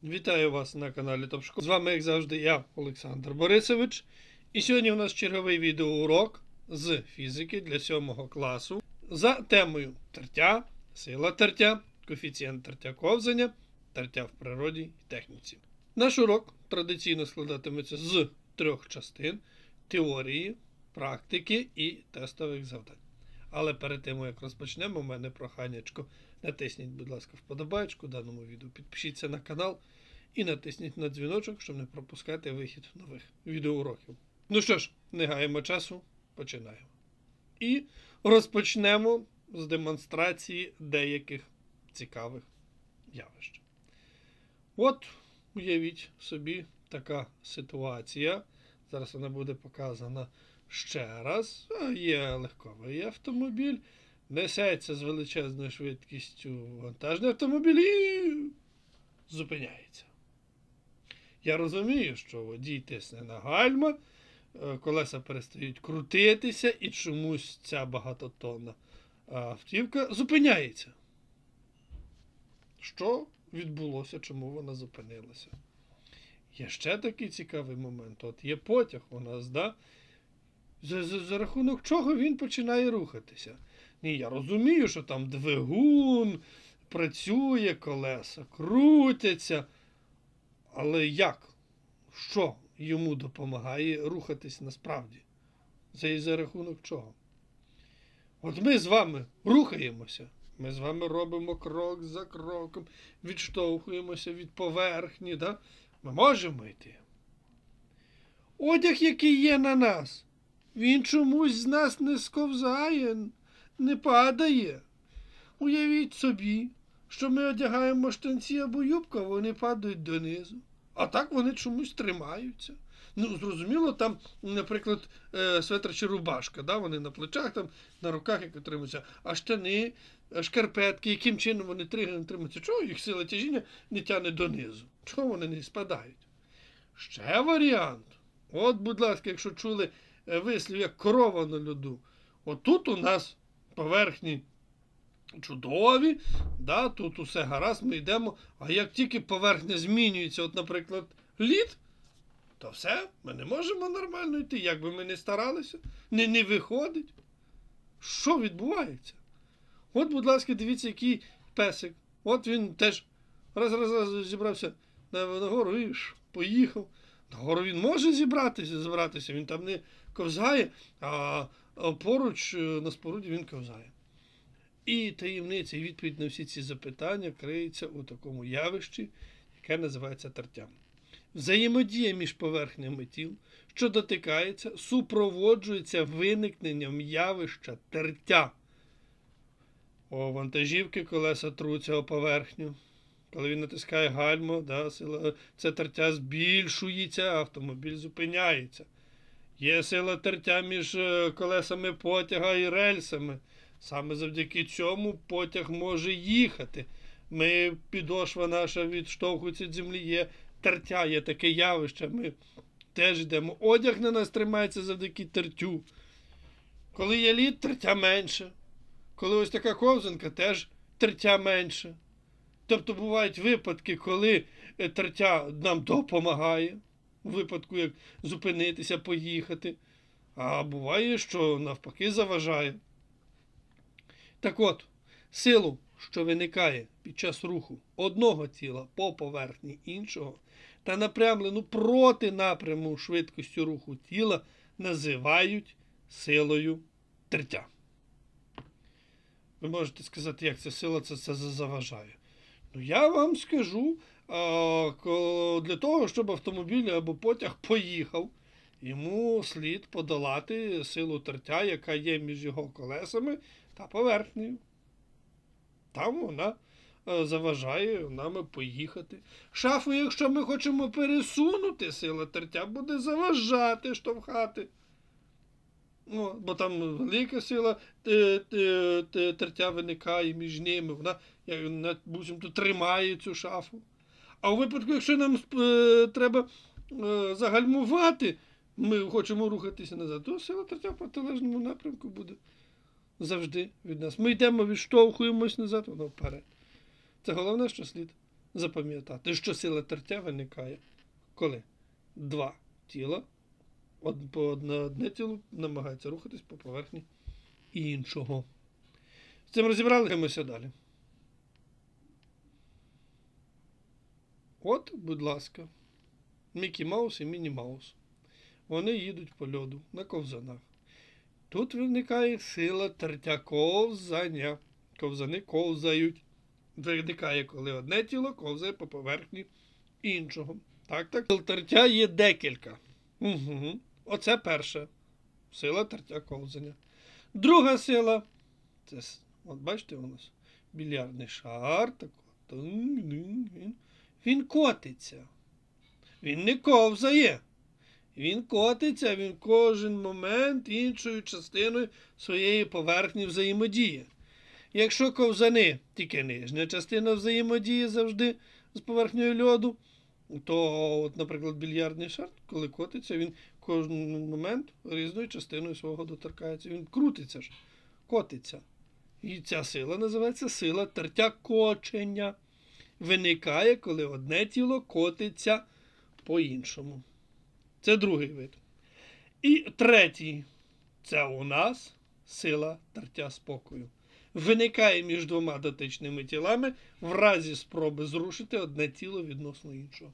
Вітаю вас на каналі ТОП-школа. З вами, як завжди, я, Олександр Борисович. І сьогодні у нас черговий відеоурок з фізики для 7 класу за темою тертя, сила тертя, коефіцієнт тертя ковзання, тертя в природі і техніці. Наш урок традиційно складатиметься з 3 частин: теорії, практики і тестових завдань. Але перед тим, як розпочнемо, у мене проханячко. Натисніть, будь ласка, вподобайку даному відео, підпишіться на канал і натисніть на дзвіночок, щоб не пропускати вихід нових відеоуроків. Ну що ж, не гаємо часу, починаємо. І розпочнемо з демонстрації деяких цікавих явищ. От, уявіть собі, така ситуація. Зараз вона буде показана ще раз. Є легковий автомобіль. Несеться з величезною швидкістю вантажний автомобіль і зупиняється. Я розумію, що водій тисне на гальма, колеса перестають крутитися і чомусь ця багатотонна автівка зупиняється. Що відбулося, чому вона зупинилася? Є ще такий цікавий момент. От є потяг у нас, да? За рахунок чого він починає рухатися? Ні, я розумію, що там двигун, працює, колеса крутяться. Але як? Що йому допомагає рухатись насправді? За рахунок чого? От ми з вами рухаємося. Ми з вами робимо крок за кроком, відштовхуємося від поверхні. Да? Ми можемо йти. Одяг, який є на нас, він чомусь з нас не сковзає, не падає. Уявіть собі, що ми одягаємо штанці або юбку, а вони падають донизу. А так вони чомусь тримаються. Ну, зрозуміло, там, наприклад, светр чи рубашка, да? Вони на плечах, там, на руках як тримаються, а штани, шкарпетки, яким чином вони тримаються. Чого їх сила тяжіння не тягне донизу? Чого вони не спадають? Ще варіант. От, будь ласка, якщо чули вислів, як корова на льоду. Отут у нас поверхні чудові, да, тут усе гаразд, ми йдемо, а як тільки поверхня змінюється, от, наприклад, лід, то все, ми не можемо нормально йти, як би ми не старалися, не виходить. Що відбувається? От, будь ласка, дивіться, який песик. От він теж раз зібрався на гору і поїхав. Нагору він може збиратися, він там не ковзає, а поруч на споруді він ковзає. І таємниця, і відповідь на всі ці запитання криється у такому явищі, яке називається тертям. Взаємодія між поверхнями тіл, що дотикається, супроводжується виникненням явища тертя. У вантажівки колеса труться о поверхню. Коли він натискає гальмо, да, це тертя збільшується, автомобіль зупиняється. Є сила тертя між колесами потяга і рельсами. Саме завдяки цьому потяг може їхати. Підошва наша відштовхується від землі, є тертя, є таке явище. Ми теж йдемо. Одяг на нас тримається завдяки тертю. Коли є лід, тертя менше. Коли ось така ковзанка, теж тертя менше. Тобто бувають випадки, коли тертя нам допомагає, у випадку, як зупинитися, поїхати, а буває, що навпаки заважає. Так от, силу, що виникає під час руху одного тіла по поверхні іншого, та напрямлену проти напряму швидкістю руху тіла називають силою тертя. Ви можете сказати, як ця сила це заважає. Ну, я вам скажу, для того, щоб автомобіль або потяг поїхав, йому слід подолати силу тертя, яка є між його колесами та поверхнею. Там вона заважає нами поїхати. Шафу, якщо ми хочемо пересунути, сила тертя буде заважати, штовхати. Ну, бо там велика сила тертя виникає між ними, вона буцімто тримає цю шафу. А у випадку, якщо нам треба загальмувати, ми хочемо рухатися назад, то сила тертя в протилежному напрямку буде завжди від нас. Ми йдемо, відштовхуємось назад, воно вперед. Це головне, що слід запам'ятати, що сила тертя виникає, коли два тіла, одне тіло намагається рухатись по поверхні іншого. З цим розібралися далі. От, будь ласка, Мікі Маус і Міні Маус. Вони їдуть по льоду на ковзанах. Тут виникає сила тертя ковзання. Ковзани ковзають. Виникає, коли одне тіло ковзає по поверхні іншого. Так. Сил тертя є декілька. Угу. Оце перша сила тертя ковзання. Друга сила, це, от бачите, у нас більярдний шар, він котиться. Він не ковзає. Він котиться, він кожен момент іншою частиною своєї поверхні взаємодіє. Якщо ковзани, тільки нижня частина взаємодіє завжди з поверхнею льоду, то, от, наприклад, більярдний шар, коли котиться, він кожен момент різною частиною свого доторкається. Він крутиться ж, котиться. І ця сила називається сила тертя кочення. Виникає, коли одне тіло котиться по-іншому. Це другий вид. І третій. Це у нас сила тертя спокою. Виникає між двома дотичними тілами в разі спроби зрушити одне тіло відносно іншого.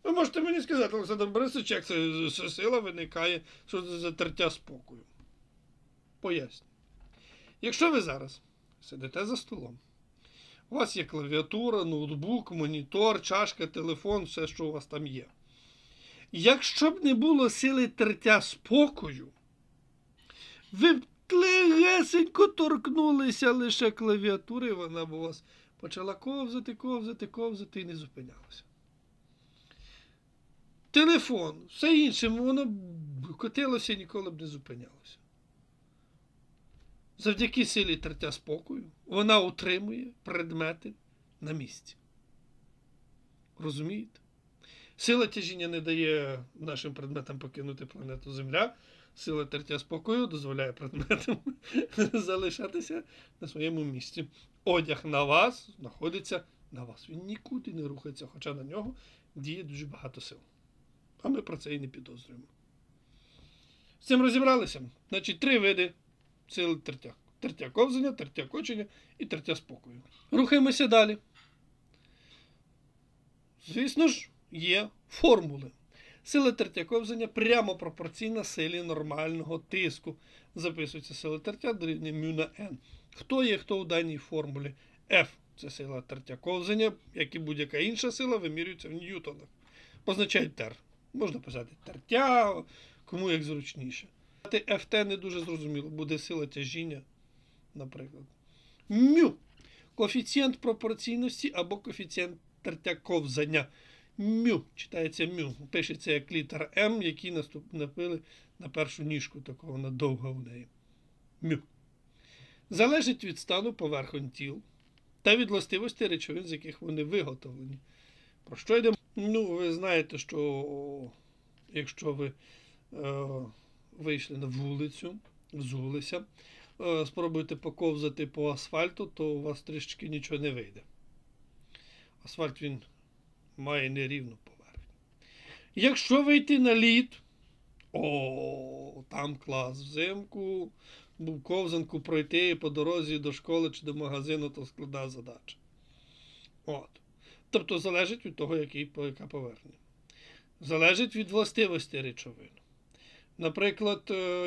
Ви можете мені сказати, Олександр Борисович, як це сила виникає, що це за тертя спокою? Поясню. Якщо ви зараз сидите за столом, у вас є клавіатура, ноутбук, монітор, чашка, телефон, все, що у вас там є. Якщо б не було сили тертя спокою, ви б легесенько торкнулися лише клавіатури, і вона б у вас почала ковзати і не зупинялася. Телефон, все інше, воно б котилося і ніколи б не зупинялося. Завдяки силі тертя спокою вона утримує предмети на місці. Розумієте? Сила тяжіння не дає нашим предметам покинути планету Земля. Сила тертя спокою дозволяє предметам залишатися на своєму місці. Одяг на вас знаходиться на вас. Він нікуди не рухається, хоча на нього діє дуже багато сил. А ми про це і не підозрюємо. З цим розібралися? Значить, 3 види сили тертя. Тертя ковзання, тертя кочення і тертя спокою. Рухаємося далі. Звісно ж, є формули. Сила тертя ковзання прямо пропорційна силі нормального тиску. Записується сила тертя дорівнює μ на n. Хто є хто у даній формулі? F – це сила тертя ковзання, як і будь-яка інша сила, вимірюється в ньютонах. Позначають тер. Можна писати тертя, кому як зручніше. Ft не дуже зрозуміло, буде сила тяжіння, наприклад. Мю – коефіцієнт пропорційності або коефіцієнт тертя ковзання. Мю, читається мю, пишеться як літера М, який напили на першу ніжку, такого вона довга у неї. Мю. Залежить від стану поверхонь тіл та від властивостей речовин, з яких вони виготовлені. Про що йде? Ну, ви знаєте, що якщо ви вийшли на вулицю, взулися, спробуєте поковзати по асфальту, то у вас трішки нічого не вийде. Асфальт, він має нерівну поверхню. Якщо вийти на лід, там клас, взимку, ковзанку пройти по дорозі до школи чи до магазину, то складна задача. Тобто залежить від того, яка поверхня. Залежить від властивості речовин. Наприклад,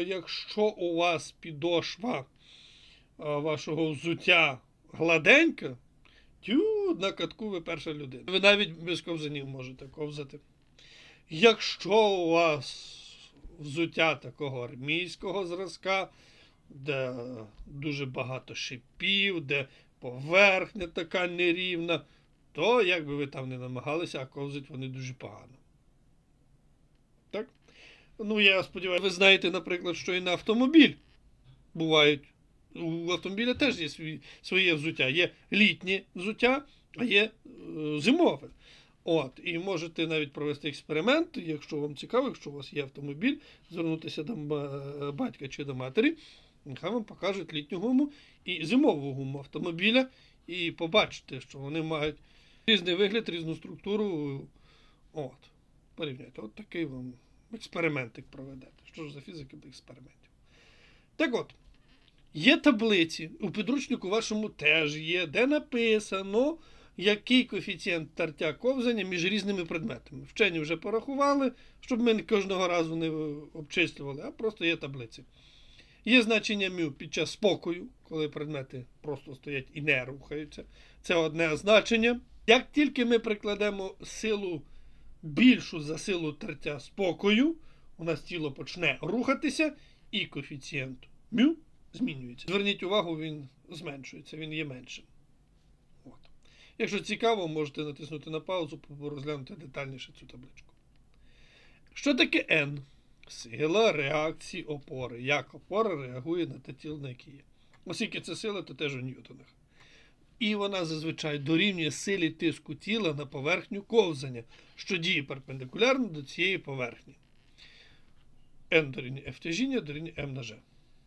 якщо у вас підошва вашого взуття гладенька, на катку ви перша людина. Ви навіть без ковзанів можете ковзати. Якщо у вас взуття такого армійського зразка, де дуже багато шипів, де поверхня така нерівна, то як би ви там не намагалися, а ковзать вони дуже погано. Так? Ну, я сподіваюся, ви знаєте, наприклад, що і на автомобіль бувають. У автомобіля теж є своє взуття. Є літнє взуття, а є зимове. І можете навіть провести експеримент, якщо вам цікаво, якщо у вас є автомобіль, звернутися до батька чи до матері, нехай вам покажуть літню гуму і зимову гуму автомобіля, і побачите, що вони мають Різний вигляд, різну структуру. От. Порівняйте. От такий вам експериментик проведете. Що ж за фізика без експериментів? Так от, є таблиці, у підручнику вашому теж є, де написано, який коефіцієнт тертя ковзання між різними предметами. Вчені вже порахували, щоб ми кожного разу не обчислювали, а просто є таблиці. Є значення μ під час спокою, коли предмети просто стоять і не рухаються. Це одне значення. Як тільки ми прикладемо силу більшу за силу тертя спокою, у нас тіло почне рухатися, і коефіцієнт μ змінюється. Зверніть увагу, він зменшується, він є меншим. От. Якщо цікаво, можете натиснути на паузу, розглянути детальніше цю табличку. Що таке N? Сила реакції опори. Як опора реагує на те тіло, на яке є. Оскільки це сила, то теж у ньютонах. І вона зазвичай дорівнює силі тиску тіла на поверхню ковзання, що діє перпендикулярно до цієї поверхні. N дорівнює F тяжіння, дорівнює M на G.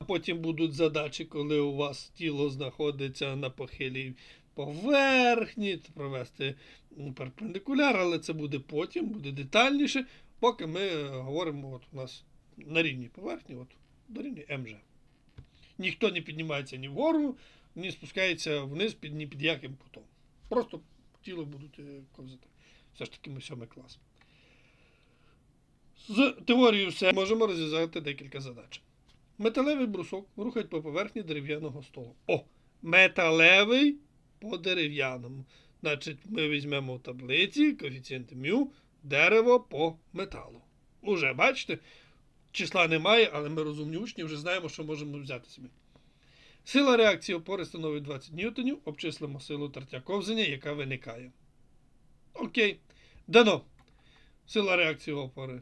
Потім будуть задачі, коли у вас тіло знаходиться на похилій поверхні, провести перпендикуляр, але це буде потім, буде детальніше, поки ми говоримо, от у нас на рівній поверхні, от дорівнює МЖ. Ніхто не піднімається ні вгору, ні спускається вниз ні під яким кутом. Просто тіло будуть ковзати. Все ж таки ми 7 клас. З теорією все. Можемо розв'язати декілька задач. Металевий брусок рухать по поверхні дерев'яного столу. О! Металевий по дерев'яному. Значить, ми візьмемо в таблиці коефіцієнт μ, дерево по металу. Уже, бачите, числа немає, але ми розумні учні, вже знаємо, що можемо взяти собі. Сила реакції опори становить 20 ньютонів. Обчислимо силу тертя ковзання, яка виникає. Окей. Дано. Сила реакції опори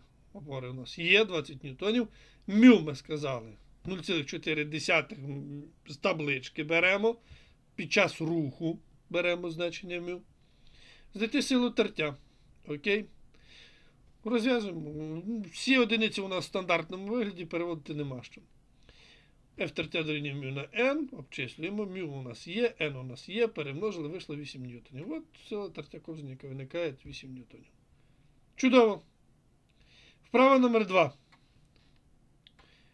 у нас є 20 ньютонів. Мю ми сказали 0,4 з таблички беремо. Під час руху беремо значення μ. Знайти силу тертя. Окей. Розв'язуємо. Всі одиниці у нас в стандартному вигляді, переводити нема що. F тертя дорівнює μ на n, обчислюємо. μ у нас є, n у нас є, перемножили, вийшло 8 ньютонів. От сила тертя ковзання, яка виникає, 8 ньютонів. Чудово. Вправа номер 2.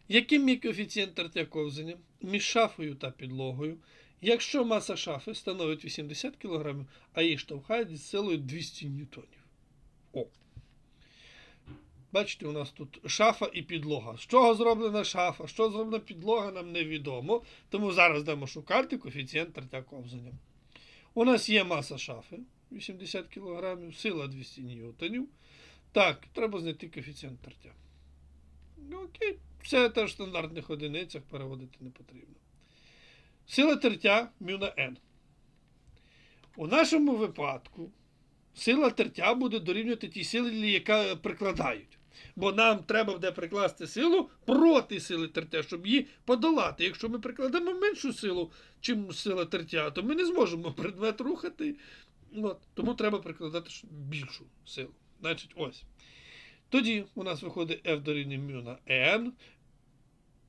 Яким є коефіцієнт тертя ковзання між шафою та підлогою, якщо маса шафи становить 80 кг, а її штовхають з силою 200 ньютонів? О! Бачите, у нас тут шафа і підлога. З чого зроблена шафа, що зроблена підлога, нам невідомо. Тому зараз будемо шукати коефіцієнт тертя ковзання. У нас є маса шафи 80 кг, сила 200 ньютонів. Так, треба знайти коефіцієнт тертя. Окей, все теж в стандартних одиницях, переводити не потрібно. Сила тертя μ на n. У нашому випадку сила тертя буде дорівнювати тій силі, яка прикладають. Бо нам треба буде прикласти силу проти сили тертя, щоб її подолати. Якщо ми прикладемо меншу силу, чим сила тертя, то ми не зможемо предмет рухати. От. Тому треба прикладати більшу силу. Значить, ось. Тоді у нас виходить F дорівнює μ на n.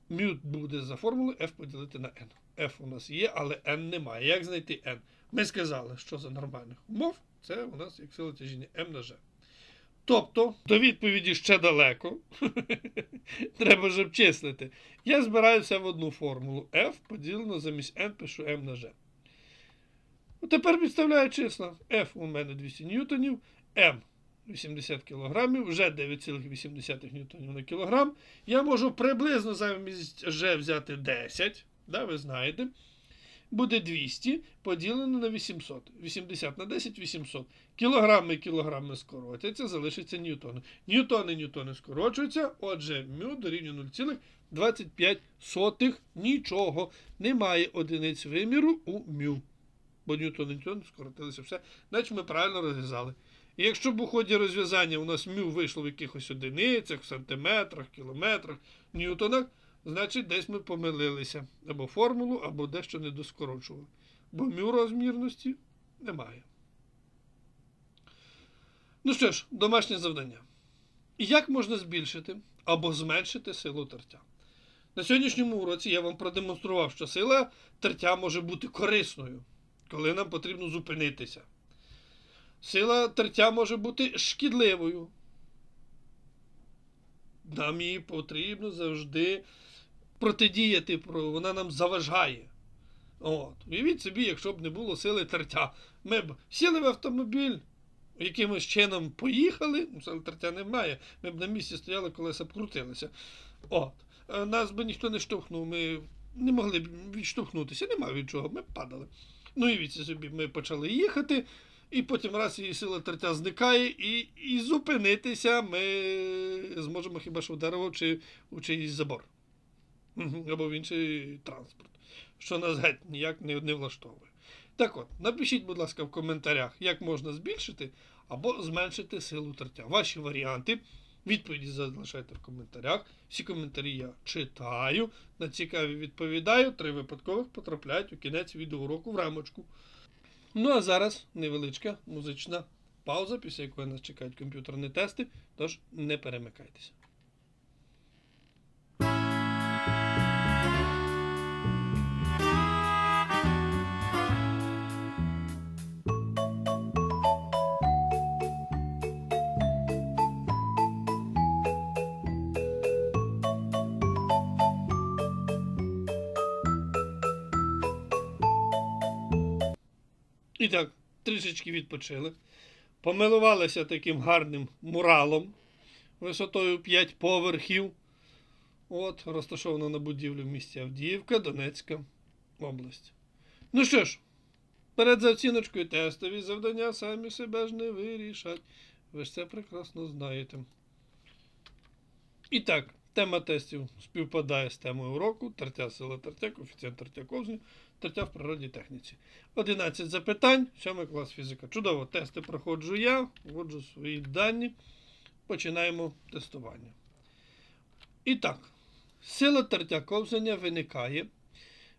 μ буде за формулою F поділити на n. F у нас є, але n немає. Як знайти n? Ми сказали, що за нормальних умов це у нас як сила тяжіння m на g. Тобто, до відповіді ще далеко. Треба ж обчислити. Я збираю все в одну формулу. F поділено замість n пишу m на g. Тепер підставляю числа. F у мене 200 ньютонів, m 80 кг, вже 9,8 ньютонів на кілограм. Я можу приблизно замість G взяти 10, да, ви знаєте. Буде 200 поділено на 800. 80 на 10 – 800. Кілограми скоротяться, залишиться ньютони. Ньютони скорочуються, отже, μ дорівнює 0,25. Нічого. Немає одиниць виміру у μ. Бо ньютони скоротилися все. Значить, ми правильно розв'язали. І якщо б у ході розв'язання у нас μ вийшло в якихось одиницях, сантиметрах, кілометрах, ньютонах, значить десь ми помилилися. Або формулу, або дещо не доскорочували. Бо μ розмірності немає. Ну що ж, домашнє завдання. Як можна збільшити або зменшити силу тертя? На сьогоднішньому уроці я вам продемонстрував, що сила тертя може бути корисною, коли нам потрібно зупинитися. Сила тертя може бути шкідливою. Нам її потрібно завжди протидіяти, вона нам заважає. Уявіть собі, якщо б не було сили тертя. Ми б сіли в автомобіль, якимось чином поїхали, сили тертя немає, ми б на місці стояли, колеса б крутилися. Нас би ніхто не штовхнув, ми не могли б відштовхнутися, немає від чого, ми б падали. Уявіть собі, ми почали їхати, і потім раз її сила тертя зникає, і зупинитися ми зможемо хіба що в дерево чи у чиїсь забор. Або в інший транспорт. Що нас геть ніяк не влаштовує. Так от, напишіть, будь ласка, в коментарях, як можна збільшити або зменшити силу тертя. Ваші варіанти, відповіді залишайте в коментарях. Всі коментарі я читаю, на цікаві відповідаю, 3 випадкових потрапляють у кінець відеоуроку в рамочку. Ну а зараз невеличка музична пауза, після якої нас чекають комп'ютерні тести, тож не перемикайтеся. І так, трішечки відпочили. Помилувалися таким гарним муралом висотою 5 поверхів. Розташовано на будівлі в місті Авдіївка, Донецька область. Ну що ж, перед оціночкою тестові завдання самі себе ж не вирішать. Ви ж це прекрасно знаєте. І так, тема тестів співпадає з темою уроку. Тертя, сила тертя, коефіцієнт тертя ковзня, тертя в природній техніці. 11 запитань, 7 клас фізика. Чудово, тести проходжу я, вводжу свої дані. Починаємо тестування. І так, сила тертя ковзання виникає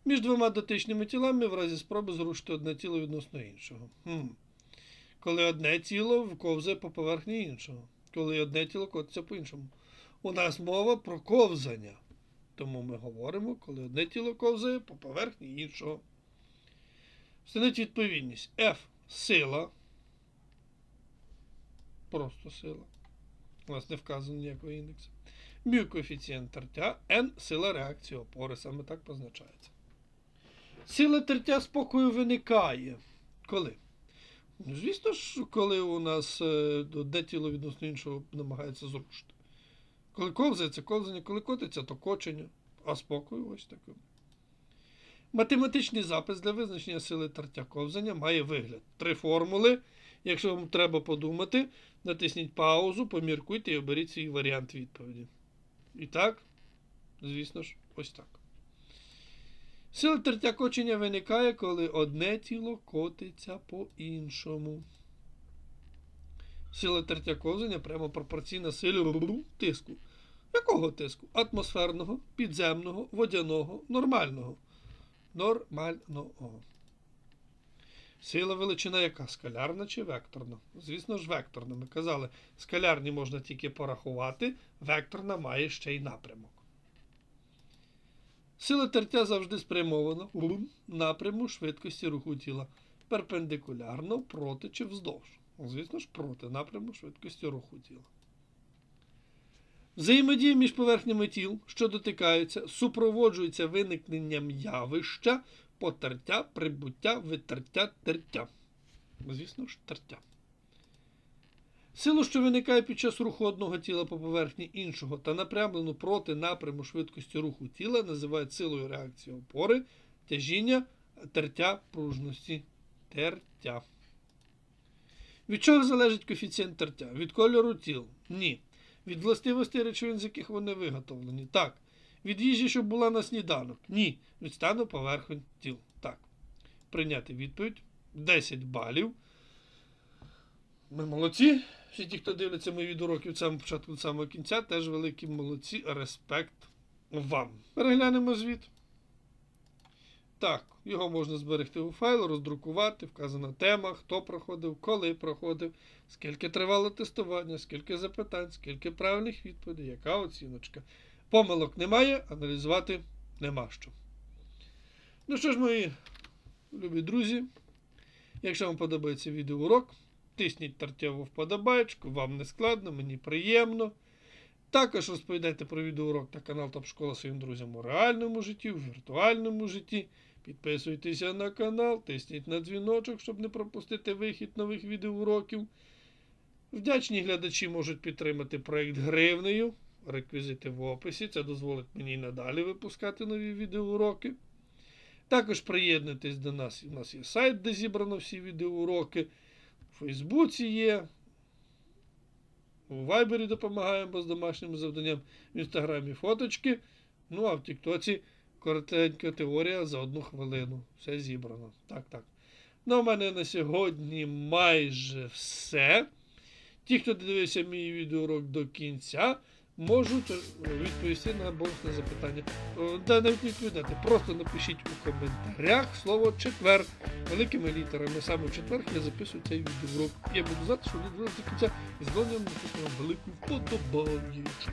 між двома дотичними тілами в разі спроби зрушити одне тіло відносно іншого. Коли одне тіло ковзає по поверхні іншого. Коли одне тіло котиться по іншому. У нас мова про ковзання. Тому ми говоримо, коли одне тіло ковзає по поверхні іншого. Встановіть відповідність. F – сила. Просто сила. У нас не вказано ніякого індексу. Μ – коефіцієнт тертя. N – сила реакції опори. Саме так позначається. Сила тертя спокою виникає. Коли? Звісно ж, коли у нас одне тіло відносно іншого намагається зрушити. Коли ковзає, це ковзання, коли котиться, то кочення. А спокою ось таке. Математичний запис для визначення сили тертя ковзання має вигляд. 3 формули. Якщо вам треба подумати, натисніть паузу, поміркуйте і оберіть свій варіант відповіді. І так, звісно ж, ось так. Сила тертя кочення виникає, коли одне тіло котиться по іншому. Сила тертя ковзання прямо пропорційна силі тиску. Якого тиску? Атмосферного, підземного, водяного, нормального. Нормального. Сила величина яка? Скалярна чи векторна? Звісно ж, векторна. Ми казали, скалярні можна тільки порахувати, векторна має ще й напрямок. Сила тертя завжди спрямована в напряму швидкості руху тіла. Перпендикулярно, проти чи вздовж. Звісно ж, проти напряму швидкості руху тіла. Взаємодія між поверхнями тіл, що дотикаються, супроводжується виникненням явища потертя, прибуття, витертя, тертя. Звісно ж, тертя. Силу, що виникає під час руху одного тіла по поверхні іншого та напрямлену проти напряму швидкості руху тіла, називають силою реакції опори, тяжіння, тертя, пружності. Тертя. Від чого залежить коефіцієнт тертя? Від кольору тіл? Ні. Від властивостей речовин, з яких вони виготовлені? Так. Від їжі, що була на сніданок? Ні. Від стану поверхонь тіл? Так. Прийняти відповідь. 10 балів. Ми молодці. Всі ті, хто дивляться мої відеоуроки від самого початку до самого кінця, теж великі молодці. Респект вам. Переглянемо звіт. Так, його можна зберегти у файл, роздрукувати, вказана тема, хто проходив, коли проходив, скільки тривало тестування, скільки запитань, скільки правильних відповідей, яка оціночка. Помилок немає, аналізувати нема що. Ну що ж, мої любі друзі, якщо вам подобається відеоурок, тисніть тертєву вподобайку, вам не складно, мені приємно. Також розповідайте про відеоурок та канал ТОП-школа своїм друзям у реальному житті, у віртуальному житті. Підписуйтеся на канал, тисніть на дзвіночок, щоб не пропустити вихід нових відеоуроків. Вдячні глядачі можуть підтримати проєкт гривнею. Реквізити в описі. Це дозволить мені і надалі випускати нові відеоуроки. Також приєднуйтесь до нас. У нас є сайт, де зібрано всі відеоуроки. У Фейсбуці є. У Вайбері допомагаємо з домашнім завданням. В Інстаграмі фоточки. Ну, а в Тіктоці коротенька теорія за 1 хвилину. Все зібрано. Так. Ну, у мене на сьогодні майже все. Ті, хто дивився мій відеоурок до кінця, можуть відповісти на бонусне запитання. Да, навіть не відповідати. Просто напишіть у коментарях слово «четвер» великими літерами. Саме в четвер я записую цей відеоурок. Я буду знати, що ви дивилися до кінця. І з вам велику вподобаєчку.